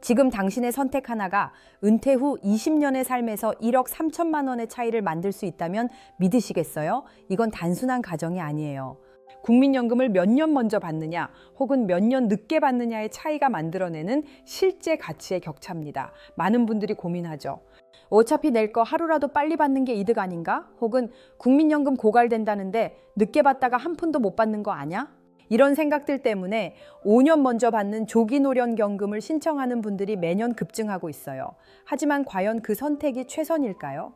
지금 당신의 선택 하나가 은퇴 후 20년의 삶에서 1억 3천만 원의 차이를 만들 수 있다면 믿으시겠어요? 이건 단순한 가정이 아니에요. 국민연금을 몇 년 먼저 받느냐 혹은 몇 년 늦게 받느냐의 차이가 만들어내는 실제 가치의 격차입니다. 많은 분들이 고민하죠. 어차피 낼 거 하루라도 빨리 받는 게 이득 아닌가? 혹은 국민연금 고갈된다는데 늦게 받다가 한 푼도 못 받는 거 아냐? 이런 생각들 때문에 5년 먼저 받는 조기노령연금을 신청하는 분들이 매년 급증하고 있어요. 하지만 과연 그 선택이 최선일까요?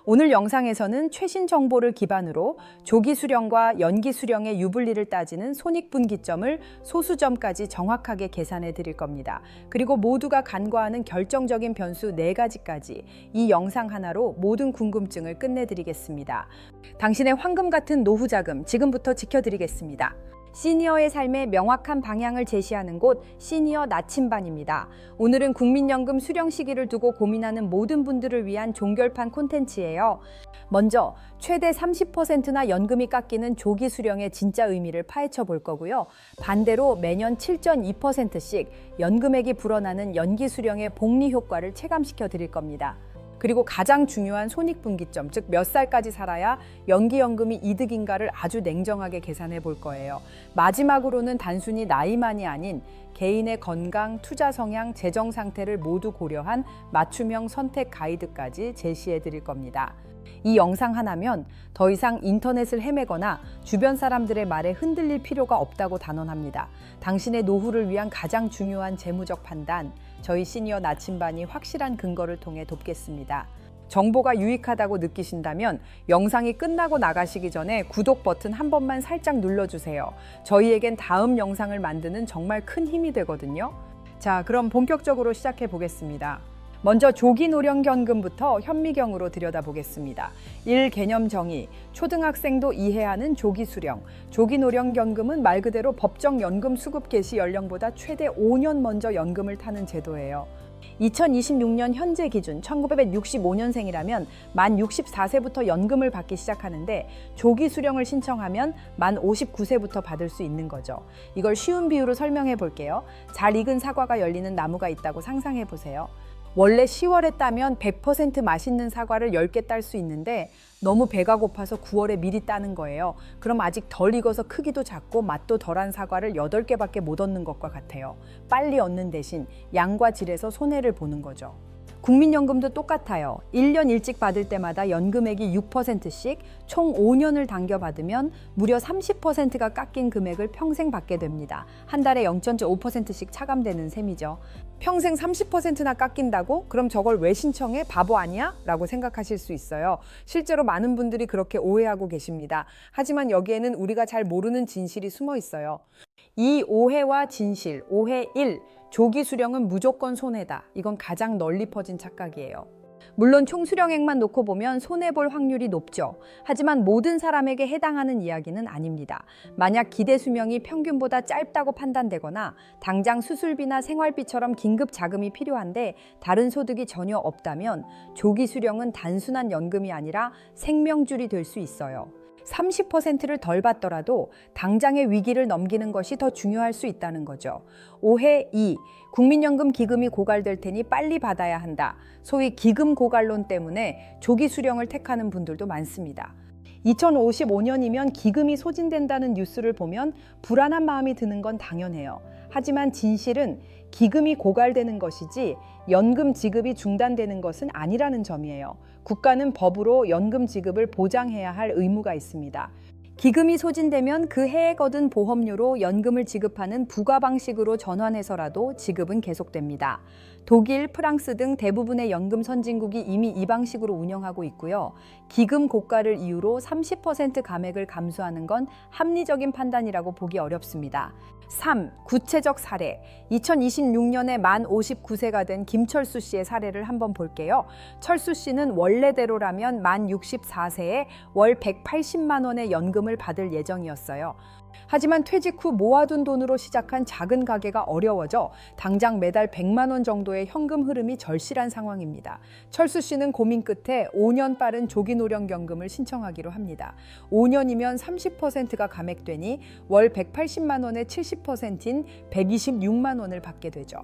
오늘 영상에서는 최신 정보를 기반으로 조기 수령과 연기 수령의 유불리를 따지는 손익분기점을 소수점까지 정확하게 계산해 드릴 겁니다. 그리고 모두가 간과하는 결정적인 변수 4가지까지 이 영상 하나로 모든 궁금증을 끝내드리겠습니다. 당신의 황금 같은 노후 자금 지금부터 지켜드리겠습니다. 시니어의 삶에 명확한 방향을 제시하는 곳 시니어 나침반입니다. 오늘은 국민연금 수령 시기를 두고 고민하는 모든 분들을 위한 종결판 콘텐츠예요. 먼저 최대 30%나 연금이 깎이는 조기 수령의 진짜 의미를 파헤쳐 볼 거고요. 반대로 매년 7.2%씩 연금액이 불어나는 연기 수령의 복리 효과를 체감시켜 드릴 겁니다. 그리고 가장 중요한 손익분기점, 즉 몇 살까지 살아야 연기연금이 이득인가를 아주 냉정하게 계산해 볼 거예요. 마지막으로는 단순히 나이만이 아닌 개인의 건강, 투자 성향, 재정 상태를 모두 고려한 맞춤형 선택 가이드까지 제시해 드릴 겁니다. 이 영상 하나면 더 이상 인터넷을 헤매거나 주변 사람들의 말에 흔들릴 필요가 없다고 단언합니다. 당신의 노후를 위한 가장 중요한 재무적 판단, 저희 시니어 나침반이 확실한 근거를 통해 돕겠습니다. 정보가 유익하다고 느끼신다면 영상이 끝나고 나가시기 전에 구독 버튼 한 번만 살짝 눌러주세요. 저희에겐 다음 영상을 만드는 정말 큰 힘이 되거든요. 자, 그럼 본격적으로 시작해 보겠습니다. 먼저 조기노령연금부터 현미경으로 들여다보겠습니다. 1. 개념 정의. 초등학생도 이해하는 조기수령. 조기노령연금은 말 그대로 법정 연금 수급 개시 연령보다 최대 5년 먼저 연금을 타는 제도예요. 2026년 현재 기준 1965년생이라면 만 64세부터 연금을 받기 시작하는데 조기 수령을 신청하면 만 59세부터 받을 수 있는 거죠. 이걸 쉬운 비유로 설명해 볼게요. 잘 익은 사과가 열리는 나무가 있다고 상상해 보세요. 원래 10월에 따면 100% 맛있는 사과를 10개 딸 수 있는데 너무 배가 고파서 9월에 미리 따는 거예요. 그럼 아직 덜 익어서 크기도 작고 맛도 덜한 사과를 8개밖에 못 얻는 것과 같아요. 빨리 얻는 대신 양과 질에서 손해를 보는 거죠. 국민연금도 똑같아요. 1년 일찍 받을 때마다 연금액이 6%씩 총 5년을 당겨 받으면 무려 30%가 깎인 금액을 평생 받게 됩니다. 한 달에 0.5%씩 차감되는 셈이죠. 평생 30%나 깎인다고? 그럼 저걸 왜 신청해? 바보 아니야? 라고 생각하실 수 있어요. 실제로 많은 분들이 그렇게 오해하고 계십니다. 하지만 여기에는 우리가 잘 모르는 진실이 숨어 있어요. 이 오해와 진실, 오해 1. 조기 수령은 무조건 손해다. 이건 가장 널리 퍼진 착각이에요. 물론 총 수령액만 놓고 보면 손해볼 확률이 높죠. 하지만 모든 사람에게 해당하는 이야기는 아닙니다. 만약 기대 수명이 평균보다 짧다고 판단되거나 당장 수술비나 생활비처럼 긴급 자금이 필요한데 다른 소득이 전혀 없다면 조기 수령은 단순한 연금이 아니라 생명줄이 될 수 있어요. 30%를 덜 받더라도 당장의 위기를 넘기는 것이 더 중요할 수 있다는 거죠. 오해 2. 국민연금 기금이 고갈될 테니 빨리 받아야 한다. 소위 기금 고갈론 때문에 조기 수령을 택하는 분들도 많습니다. 2055년이면 기금이 소진된다는 뉴스를 보면 불안한 마음이 드는 건 당연해요. 하지만 진실은 기금이 고갈되는 것이지 연금 지급이 중단되는 것은 아니라는 점이에요. 국가는 법으로 연금 지급을 보장해야 할 의무가 있습니다. 기금이 소진되면 그 해에 거둔 보험료로 연금을 지급하는 부과 방식으로 전환해서라도 지급은 계속됩니다. 독일, 프랑스 등 대부분의 연금 선진국이 이미 이 방식으로 운영하고 있고요. 기금 고가를 이유로 30% 감액을 감수하는 건 합리적인 판단이라고 보기 어렵습니다. 3. 구체적 사례. 2026년에 만 59세가 된 김철수 씨의 사례를 한번 볼게요. 철수 씨는 원래대로라면 만 64세에 월 180만 원의 연금을 받을 예정이었어요. 하지만 퇴직 후 모아둔 돈으로 시작한 작은 가게가 어려워져 당장 매달 100만 원 정도의 현금 흐름이 절실한 상황입니다. 철수 씨는 고민 끝에 5년 빠른 조기노령연금을 신청하기로 합니다. 5년이면 30%가 감액되니 월 180만 원의 70%인 126만 원을 받게 되죠.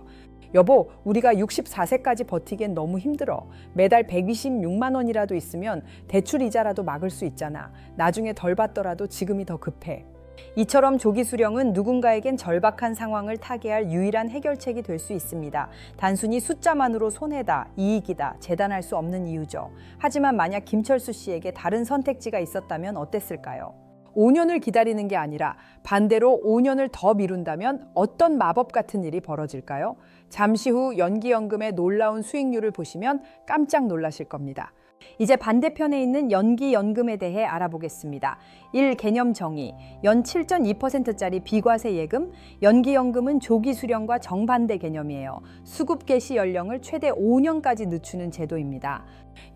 여보, 우리가 64세까지 버티기엔 너무 힘들어. 매달 126만 원이라도 있으면 대출 이자라도 막을 수 있잖아. 나중에 덜 받더라도 지금이 더 급해. 이처럼 조기 수령은 누군가에겐 절박한 상황을 타개할 유일한 해결책이 될 수 있습니다. 단순히 숫자만으로 손해다, 이익이다, 재단할 수 없는 이유죠. 하지만 만약 김철수 씨에게 다른 선택지가 있었다면 어땠을까요? 5년을 기다리는 게 아니라 반대로 5년을 더 미룬다면 어떤 마법 같은 일이 벌어질까요? 잠시 후 연기연금의 놀라운 수익률을 보시면 깜짝 놀라실 겁니다. 이제 반대편에 있는 연기연금에 대해 알아보겠습니다. 1. 개념 정의. 연 7.2%짜리 비과세 예금. 연기연금은 조기 수령과 정반대 개념이에요. 수급 개시 연령을 최대 5년까지 늦추는 제도입니다.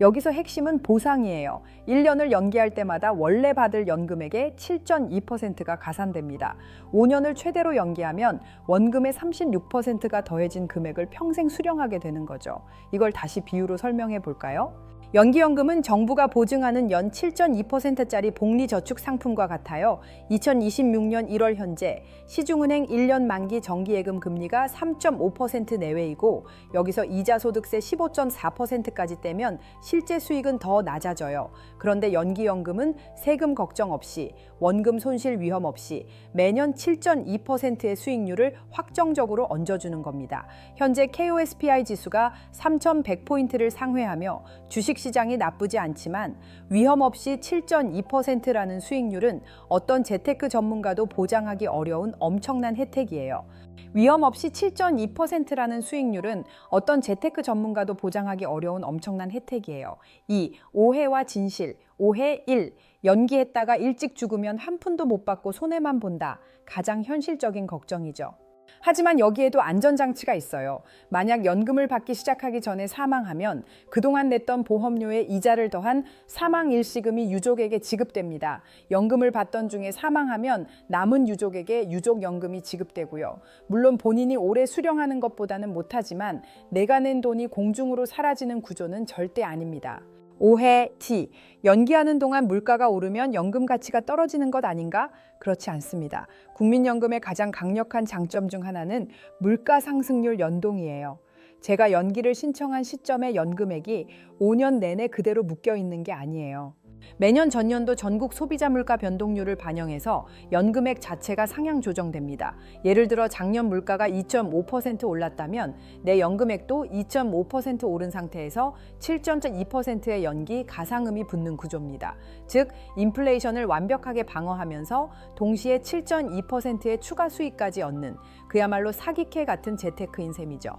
여기서 핵심은 보상이에요. 1년을 연기할 때마다 원래 받을 연금액의 7.2%가 가산됩니다. 5년을 최대로 연기하면 원금의 36%가 더해진 금액을 평생 수령하게 되는 거죠. 이걸 다시 비유로 설명해 볼까요? 연기연금은 정부가 보증하는 연 7.2%짜리 복리저축 상품과 같아요. 2026년 1월 현재 시중은행 1년 만기 정기예금 금리가 3.5% 내외이고 여기서 이자소득세 15.4%까지 떼면 실제 수익은 더 낮아져요. 그런데 연기연금은 세금 걱정 없이 원금 손실 위험 없이 매년 7.2%의 수익률을 확정적으로 얹어주는 겁니다. 현재 KOSPI 지수가 3,100포인트를 상회하며 주식시장이 나쁘지 않지만 위험 없이 7.2%라는 수익률은 어떤 재테크 전문가도 보장하기 어려운 엄청난 혜택이에요. 위험 없이 7.2%라는 수익률은 어떤 재테크 전문가도 보장하기 어려운 엄청난 혜택이에요. 2. 오해와 진실. 오해 1. 연기했다가 일찍 죽으면 한 푼도 못 받고 손해만 본다. 가장 현실적인 걱정이죠. 하지만 여기에도 안전장치가 있어요. 만약 연금을 받기 시작하기 전에 사망하면 그동안 냈던 보험료에 이자를 더한 사망 일시금이 유족에게 지급됩니다. 연금을 받던 중에 사망하면 남은 유족에게 유족연금이 지급되고요. 물론 본인이 오래 수령하는 것보다는 못하지만 내가 낸 돈이 공중으로 사라지는 구조는 절대 아닙니다. 오해 T. 연기하는 동안 물가가 오르면 연금 가치가 떨어지는 것 아닌가? 그렇지 않습니다. 국민연금의 가장 강력한 장점 중 하나는 물가 상승률 연동이에요. 제가 연기를 신청한 시점의 연금액이 5년 내내 그대로 묶여 있는 게 아니에요. 매년 전년도 전국 소비자 물가 변동률을 반영해서 연금액 자체가 상향 조정됩니다. 예를 들어 작년 물가가 2.5% 올랐다면 내 연금액도 2.5% 오른 상태에서 7.2%의 연기 가상음이 붙는 구조입니다. 즉, 인플레이션을 완벽하게 방어하면서 동시에 7.2%의 추가 수익까지 얻는 그야말로 사기캐 같은 재테크인 셈이죠.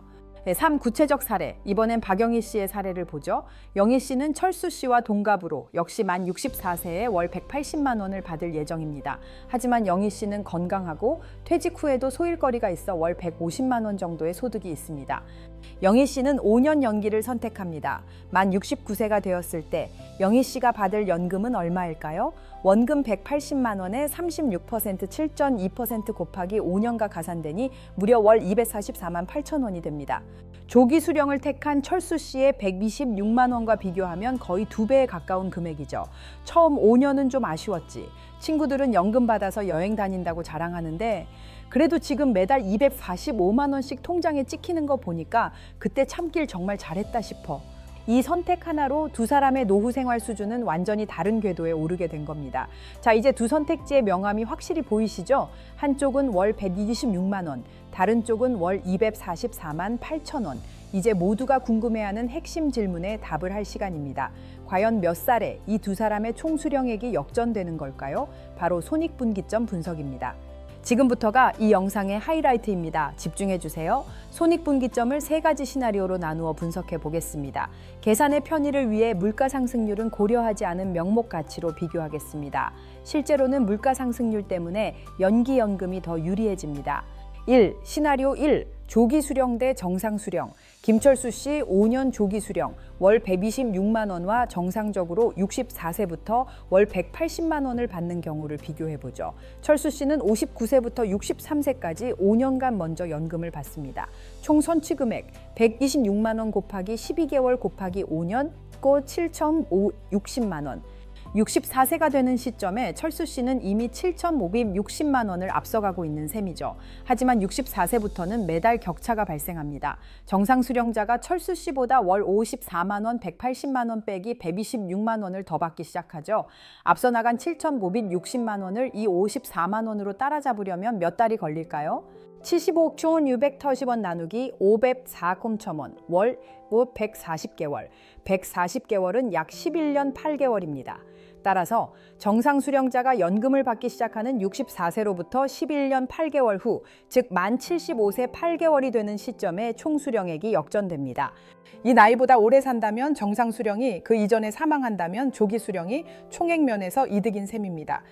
3. 구체적 사례. 이번엔 박영희 씨의 사례를 보죠. 영희 씨는 철수 씨와 동갑으로 역시 만 64세에 월 180만 원을 받을 예정입니다. 하지만 영희 씨는 건강하고 퇴직 후에도 소일거리가 있어 월 150만 원 정도의 소득이 있습니다. 영희 씨는 5년 연기를 선택합니다. 만 69세가 되었을 때 영희 씨가 받을 연금은 얼마일까요? 원금 180만 원에 36% 7.2% 곱하기 5년가 가산되니 무려 월 244만 8천 원이 됩니다. 조기 수령을 택한 철수 씨의 126만 원과 비교하면 거의 2배에 가까운 금액이죠. 처음 5년은 좀 아쉬웠지. 친구들은 연금 받아서 여행 다닌다고 자랑하는데 그래도 지금 매달 245만 원씩 통장에 찍히는 거 보니까 그때 참길 정말 잘했다 싶어. 이 선택 하나로 두 사람의 노후 생활 수준은 완전히 다른 궤도에 오르게 된 겁니다. 자, 이제 두 선택지의 명암이 확실히 보이시죠? 한쪽은 월 126만 원, 다른 쪽은 월 244만 8천 원. 이제 모두가 궁금해하는 핵심 질문에 답을 할 시간입니다. 과연 몇 살에 이 두 사람의 총 수령액이 역전되는 걸까요? 바로 손익분기점 분석입니다. 지금부터가 이 영상의 하이라이트입니다. 집중해 주세요. 손익분기점을 3가지 시나리오로 나누어 분석해 보겠습니다. 계산의 편의를 위해 물가 상승률은 고려하지 않은 명목 가치로 비교하겠습니다. 실제로는 물가 상승률 때문에 연기연금이 더 유리해집니다. 1. 시나리오 1. 조기 수령 대 정상 수령. 김철수 씨 5년 조기 수령, 월 126만 원과 정상적으로 64세부터 월 180만 원을 받는 경우를 비교해보죠. 철수 씨는 59세부터 63세까지 5년간 먼저 연금을 받습니다. 총 선취금액 126만 원 곱하기 12개월 곱하기 5년, 곧 7,560만 원. 64세가 되는 시점에 철수 씨는 이미 7,560만 원을 앞서가고 있는 셈이죠. 하지만 64세부터는 매달 격차가 발생합니다. 정상 수령자가 철수 씨보다 월 54만 원, 180만 원 빼기 126만 원을 더 받기 시작하죠. 앞서 나간 7,560만 원을 이 54만 원으로 따라잡으려면 몇 달이 걸릴까요? 75억 1,680원 나누기 504원, 월 140개월. 140개월은 약 11년 8개월입니다. 따라서 정상 수령자가 연금을 받기 시작하는 64세로부터 11년 8개월 후, 즉 만 75세 8개월이 되는 시점에 총 수령액이 역전됩니다. 이 나이보다 오래 산다면 정상 수령이, 그 이전에 사망한다면 조기 수령이 총액 면에서 이득인 셈입니다.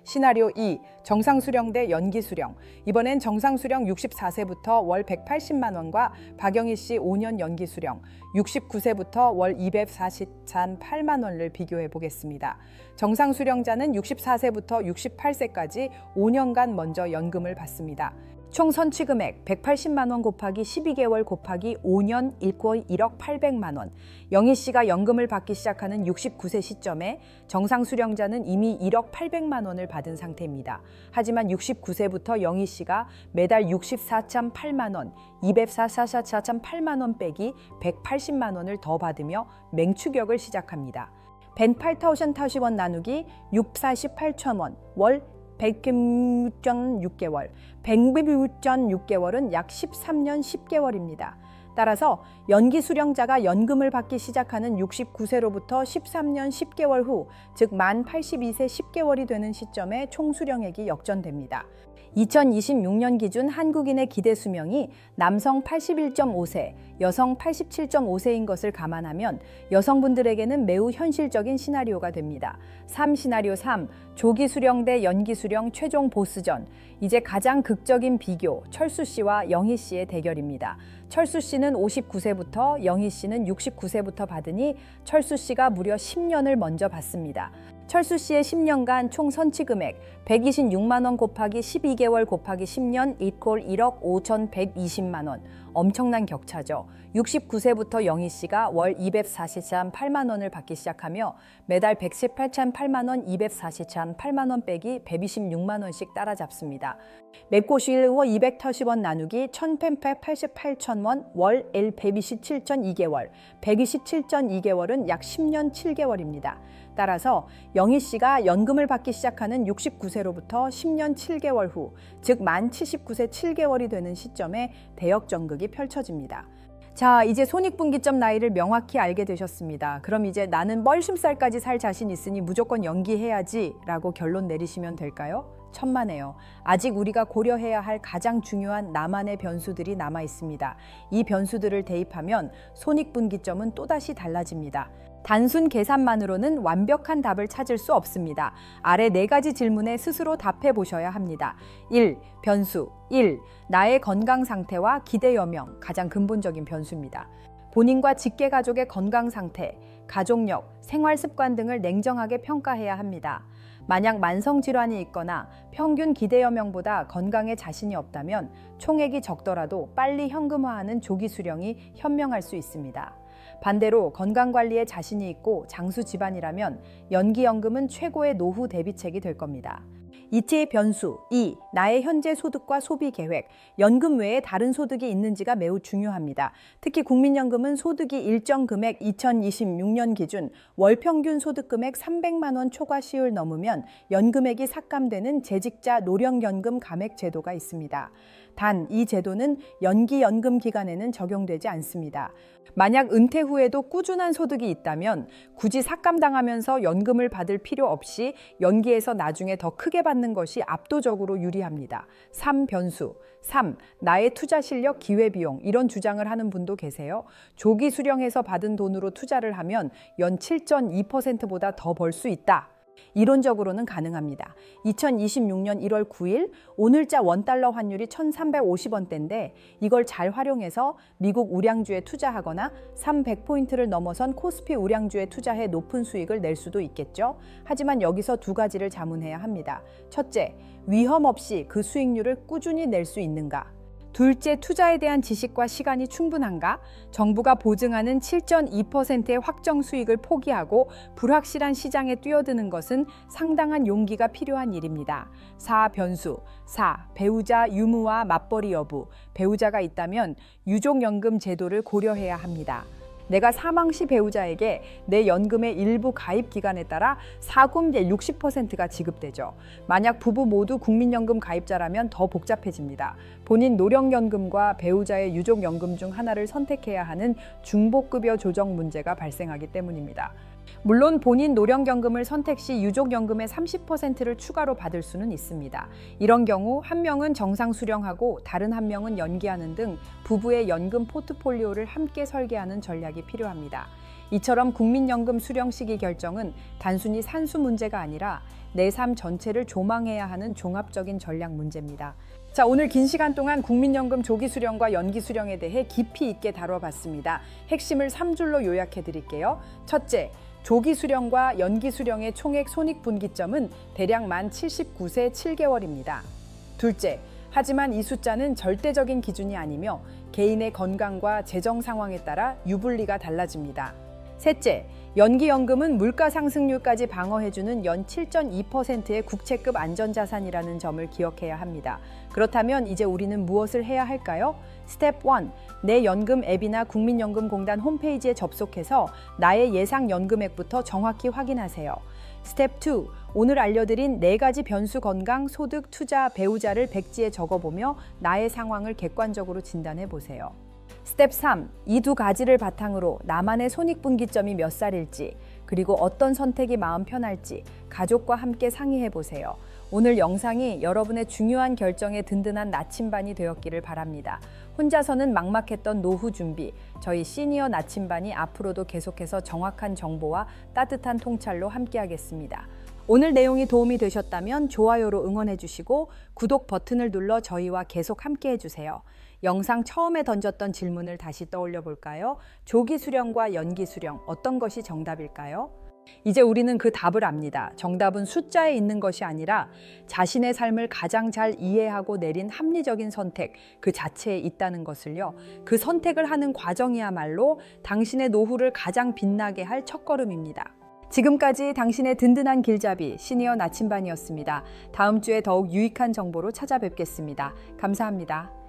시나리오 2, 정상 수령 대 연기 수령. 이번엔 정상 수령 64세부터 월 180만 원과 박영희 씨 5년 연기 수령, 69세부터 월 248만 원을 비교해 보겠습니다. 정상 수령자는 64세부터 68세까지 5년간 먼저 연금을 받습니다. 총 선취 금액 180만 원 곱하기 12개월 곱하기 5년 일꼴 1억 800만 원. 영희 씨가 연금을 받기 시작하는 69세 시점에 정상 수령자는 이미 1억 800만 원을 받은 상태입니다. 하지만 69세부터 영희 씨가 매달 64.8만 원, 244.8만 원 빼기 180만 원을 더 받으며 맹추격을 시작합니다. 108,080원 나누기 648,000원, 월 106.6개월, 106.6개월은 약 13년 10개월입니다. 따라서 연기 수령자가 연금을 받기 시작하는 69세로부터 13년 10개월 후, 즉 만 82세 10개월이 되는 시점에 총 수령액이 역전됩니다. 2026년 기준 한국인의 기대 수명이 남성 81.5세, 여성 87.5세인 것을 감안하면 여성분들에게는 매우 현실적인 시나리오가 됩니다. 시나리오 3, 조기 수령 대 연기 수령 최종 보스전. 이제 가장 극적인 비교, 철수 씨와 영희 씨의 대결입니다. 철수 씨는 59세부터, 영희 씨는 69세부터 받으니 철수 씨가 무려 10년을 먼저 받습니다. 철수 씨의 10년간 총 선취 금액 126만 원 곱하기 12개월 곱하기 10년 이퀄 1억 5,120만 원. 엄청난 격차죠. 69세부터 영희 씨가 월 243.8만 원을 받기 시작하며 매달 118.8만 원, 243.8만 원 빼기 126만 원씩 따라잡습니다. 맵고 쉬일워 280원 나누기 1,888,000원, 월 127.2개월, 127.2개월은 약 10년 7개월입니다. 따라서 영희 씨가 연금을 받기 시작하는 69세로부터 10년 7개월 후, 즉 만 79세 7개월이 되는 시점에 대역전극이 펼쳐집니다. 자, 이제 손익분기점 나이를 명확히 알게 되셨습니다. 그럼 이제 나는 뻘심살까지 살 자신 있으니 무조건 연기해야지 라고 결론 내리시면 될까요? 천만에요. 아직 우리가 고려해야 할 가장 중요한 나만의 변수들이 남아 있습니다. 이 변수들을 대입하면 손익분기점은 또다시 달라집니다. 단순 계산만으로는 완벽한 답을 찾을 수 없습니다. 아래 4가지 질문에 스스로 답해 보셔야 합니다. 1. 변수 1. 나의 건강 상태와 기대 여명, 가장 근본적인 변수입니다. 본인과 직계가족의 건강 상태, 가족력, 생활 습관 등을 냉정하게 평가해야 합니다. 만약 만성질환이 있거나 평균 기대 여명보다 건강에 자신이 없다면 총액이 적더라도 빨리 현금화하는 조기 수령이 현명할 수 있습니다. 반대로 건강관리에 자신이 있고 장수 집안이라면 연기연금은 최고의 노후 대비책이 될 겁니다. 이체의 변수 2. 나의 현재 소득과 소비 계획. 연금 외에 다른 소득이 있는지가 매우 중요합니다. 특히 국민연금은 소득이 일정 금액 2026년 기준 월 평균 소득 금액 300만 원 초과시율 넘으면 연금액이 삭감되는 재직자 노령연금 감액 제도가 있습니다. 단, 이 제도는 연기연금 기간에는 적용되지 않습니다. 만약 은퇴 후에도 꾸준한 소득이 있다면 굳이 삭감당하면서 연금을 받을 필요 없이 연기해서 나중에 더 크게 받는 것이 압도적으로 유리합니다. 3. 변수 3. 나의 투자 실력, 기회비용. 이런 주장을 하는 분도 계세요. 조기 수령해서 받은 돈으로 투자를 하면 연 7.2%보다 더 벌 수 있다. 이론적으로는 가능합니다. 2026년 1월 9일 오늘자 원달러 환율이 1,350원대인데 이걸 잘 활용해서 미국 우량주에 투자하거나 300포인트를 넘어선 코스피 우량주에 투자해 높은 수익을 낼 수도 있겠죠. 하지만 여기서 2가지를 자문해야 합니다. 첫째, 위험 없이 그 수익률을 꾸준히 낼 수 있는가? 둘째, 투자에 대한 지식과 시간이 충분한가? 정부가 보증하는 7.2%의 확정 수익을 포기하고 불확실한 시장에 뛰어드는 것은 상당한 용기가 필요한 일입니다. 4. 변수. 4. 배우자 유무와 맞벌이 여부. 배우자가 있다면 유족연금 제도를 고려해야 합니다. 내가 사망 시 배우자에게 내 연금의 일부 가입 기간에 따라 사금의 60%가 지급되죠. 만약 부부 모두 국민연금 가입자라면 더 복잡해집니다. 본인 노령연금과 배우자의 유족연금 중 하나를 선택해야 하는 중복급여 조정 문제가 발생하기 때문입니다. 물론 본인 노령연금을 선택 시 유족연금의 30%를 추가로 받을 수는 있습니다. 이런 경우 한 명은 정상 수령하고 다른 한 명은 연기하는 등 부부의 연금 포트폴리오를 함께 설계하는 전략이 필요합니다. 이처럼 국민연금 수령 시기 결정은 단순히 산수 문제가 아니라 내 삶 전체를 조망해야 하는 종합적인 전략 문제입니다. 자, 오늘 긴 시간 동안 국민연금 조기 수령과 연기 수령에 대해 깊이 있게 다뤄봤습니다. 핵심을 3줄로 요약해 드릴게요. 첫째, 조기 수령과 연기 수령의 총액 손익분기점은 대략 만 79세 7개월입니다. 둘째, 하지만 이 숫자는 절대적인 기준이 아니며 개인의 건강과 재정 상황에 따라 유불리가 달라집니다. 셋째, 연기연금은 물가 상승률까지 방어해주는 연 7.2%의 국채급 안전자산이라는 점을 기억해야 합니다. 그렇다면 이제 우리는 무엇을 해야 할까요? 스텝 1. 내 연금 앱이나 국민연금공단 홈페이지에 접속해서 나의 예상 연금액부터 정확히 확인하세요. 스텝 2. 오늘 알려드린 4가지 변수 건강, 소득, 투자, 배우자를 백지에 적어보며 나의 상황을 객관적으로 진단해보세요. 스텝 3. 이 2가지를 바탕으로 나만의 손익분기점이 몇 살일지, 그리고 어떤 선택이 마음 편할지 가족과 함께 상의해보세요. 오늘 영상이 여러분의 중요한 결정에 든든한 나침반이 되었기를 바랍니다. 혼자서는 막막했던 노후 준비, 저희 시니어 나침반이 앞으로도 계속해서 정확한 정보와 따뜻한 통찰로 함께하겠습니다. 오늘 내용이 도움이 되셨다면 좋아요로 응원해주시고 구독 버튼을 눌러 저희와 계속 함께해주세요. 영상 처음에 던졌던 질문을 다시 떠올려 볼까요? 조기 수령과 연기 수령, 어떤 것이 정답일까요? 이제 우리는 그 답을 압니다. 정답은 숫자에 있는 것이 아니라 자신의 삶을 가장 잘 이해하고 내린 합리적인 선택 그 자체에 있다는 것을요. 그 선택을 하는 과정이야말로 당신의 노후를 가장 빛나게 할 첫걸음입니다. 지금까지 당신의 든든한 길잡이 시니어 나침반이었습니다. 다음 주에 더욱 유익한 정보로 찾아뵙겠습니다. 감사합니다.